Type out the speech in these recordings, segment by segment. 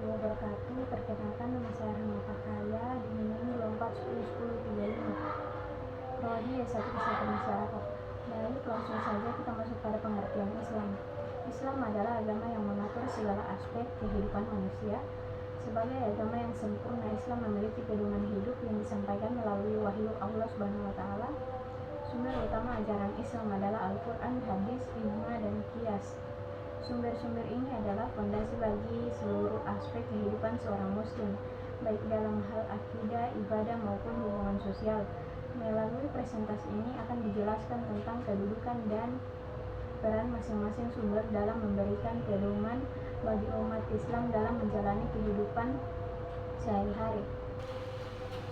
warahmatullahi wabarakatuh. Perkenalkan, nama saya Rahma Fakaya, diminumi 24101035. Prodi S1 Kesehatan Masyarakat. Baik, langsung saja kita masuk pada pengertian Islam. Islam adalah agama yang mengatur segala aspek kehidupan manusia. Sebagai agama yang sempurna, Islam memiliki pedoman hidup yang disampaikan melalui wahyu Allah Subhanahu wa taala. Sumber utama ajaran Islam adalah Al-Qur'an, hadis, ijma, dan qiyas. Sumber-sumber ini adalah fondasi bagi seluruh aspek kehidupan seorang muslim, baik dalam hal akidah, ibadah, maupun hubungan sosial. Melalui presentasi ini akan dijelaskan tentang kedudukan dan peran masing-masing sumber dalam memberikan pedoman bagi umat Islam dalam menjalani kehidupan sehari-hari.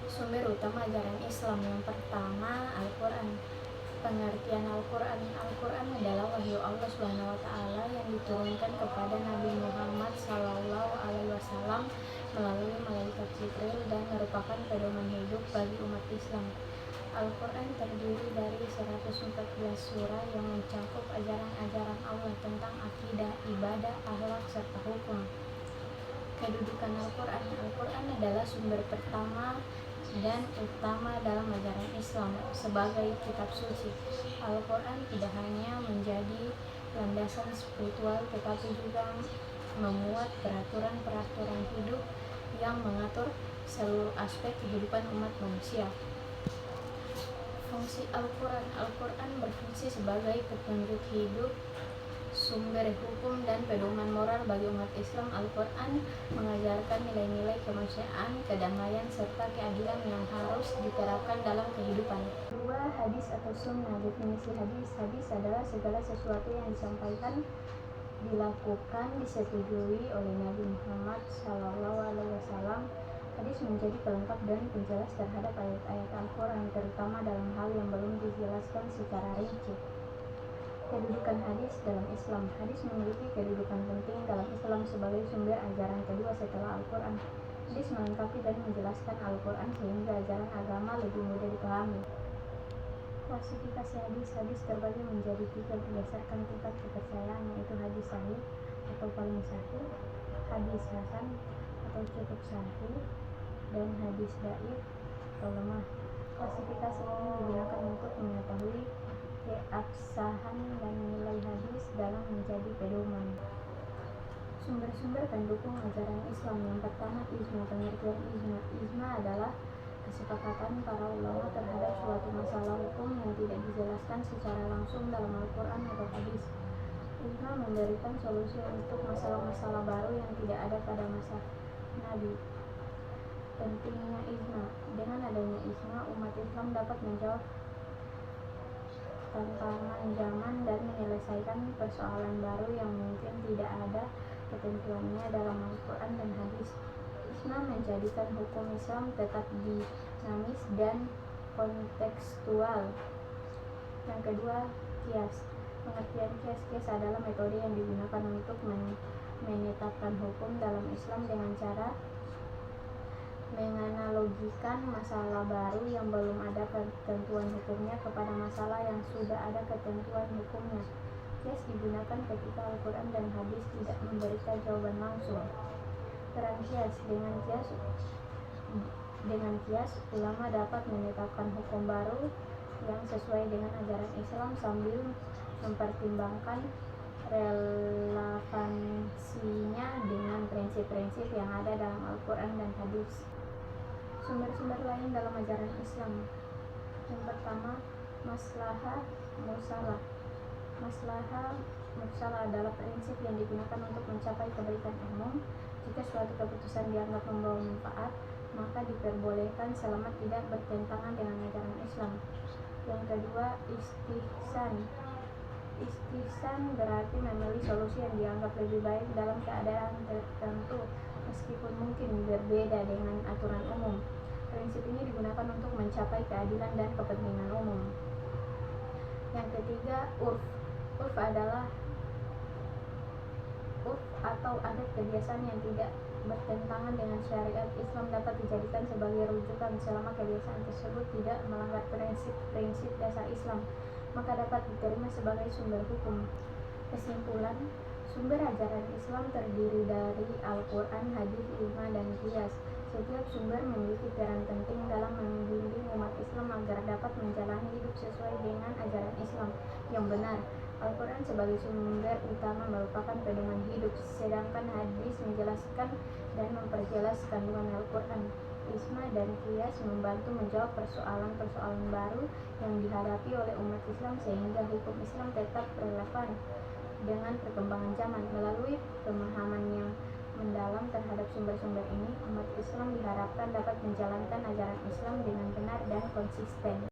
Sumber utama ajaran Islam yang pertama, Al-Quran. Pengertian Al-Quran. Al-Quran adalah wahyu Allah Subhanahu wa taala yang diturunkan kepada Nabi Muhammad SAW melalui malaikat Jibril dan merupakan pedoman hidup bagi umat Islam. Al-Quran terdiri dari 114 surah yang mencakup ajaran-ajaran Allah tentang akidah, ibadah, akhlak, serta hukum. Kedudukan Al-Quran. Al-Quran adalah sumber pertama dan utama dalam ajaran Islam sebagai kitab suci. Al-Quran tidak hanya menjadi landasan spiritual tetapi juga memuat peraturan-peraturan hidup yang mengatur seluruh aspek kehidupan umat manusia. Fungsi Al-Quran. Al-Quran berfungsi sebagai petunjuk hidup, sumber hukum, dan pedoman moral bagi umat Islam. Al-Quran mengajarkan nilai-nilai kemanusiaan, kedamaian, serta keadilan yang harus diterapkan dalam kehidupan. Kedua, hadis atau sunnah. Definisi hadis. Hadis adalah segala sesuatu yang disampaikan, dilakukan, disetujui oleh Nabi Muhammad SAW. Hadis menjadi pelengkap dan penjelas terhadap ayat-ayat Al-Quran, terutama dalam hal yang belum dijelaskan secara rinci. Kedudukan hadis dalam Islam. Hadis memiliki kedudukan penting dalam Islam sebagai sumber ajaran kedua setelah Al-Quran. Hadis melengkapi dan menjelaskan Al-Quran sehingga ajaran agama lebih mudah dipahami. Klasifikasi hadis. Hadis terbagi menjadi 3 berdasarkan tingkat kepercayaan, yaitu hadis sahih atau paling sahih, hadis hasan atau cukup sahih, dan hadis dhaif atau lemah. Klasifikasi ini digunakan untuk mengetahui keabsahan dan nilai hadis dalam menjadi pedoman. Sumber-sumber pendukung ajaran Islam. Yang pertama, ijma. Pengertian ijma. Ijma adalah kesepakatan para ulama terhadap suatu masalah hukum yang tidak dijelaskan secara langsung dalam Al-Quran atau hadis. Ijma memberikan solusi untuk masalah-masalah baru yang tidak ada pada masa Nabi. Pentingnya ijma. Dengan adanya ijma, umat Islam dapat menjawab tantangan zaman dan menyelesaikan persoalan baru yang mungkin tidak ada ketentuannya dalam Al-Quran dan hadis. Ijma menjadikan hukum Islam tetap dinamis dan kontekstual. Yang kedua, qiyas. Pengertian qiyas. Qiyas adalah metode yang digunakan untuk menetapkan hukum dalam Islam dengan cara menganalogikan masalah baru yang belum ada ketentuan hukumnya kepada masalah yang sudah ada ketentuan hukumnya. Qiyas digunakan ketika Al-Quran dan hadis tidak memberikan jawaban langsung. Peran qiyas. Dengan qiyas, ulama dapat menetapkan hukum baru yang sesuai dengan ajaran Islam sambil mempertimbangkan relevansinya dengan prinsip-prinsip yang ada dalam Al-Quran dan hadis. Sumber-sumber lain dalam ajaran Islam. Yang pertama, maslahah mursalah. Maslahah mursalah adalah prinsip yang digunakan untuk mencapai kebaikan umum. Jika suatu keputusan dianggap membawa manfaat, maka diperbolehkan selama tidak bertentangan dengan ajaran Islam. Yang kedua, istihsan. Istihsan berarti memilih solusi yang dianggap lebih baik dalam keadaan tertentu, meskipun mungkin berbeda dengan aturan umum. Prinsip ini digunakan untuk mencapai keadilan dan kepentingan umum. Yang ketiga, urf. Urf atau adat kebiasaan yang tidak bertentangan dengan syariat Islam dapat dijadikan sebagai rujukan selama kebiasaan tersebut tidak melanggar prinsip-prinsip dasar Islam, maka dapat diterima sebagai sumber hukum. Kesimpulan, Sumber ajaran Islam terdiri dari Al-Quran, hadis, ijma, dan qiyas. Setiap sumber memiliki peran penting dalam membimbing umat Islam agar dapat menjalani hidup sesuai dengan ajaran Islam yang benar. Al-Quran sebagai sumber utama merupakan pedoman hidup, sedangkan hadis menjelaskan dan memperjelas kandungan Al-Quran. Ijma dan qiyas membantu menjawab persoalan-persoalan baru yang dihadapi oleh umat Islam sehingga hukum Islam tetap relevan dengan perkembangan zaman. Melalui pemahaman yang mendalam terhadap sumber-sumber ini, umat Islam diharapkan dapat menjalankan ajaran Islam dengan benar dan konsisten.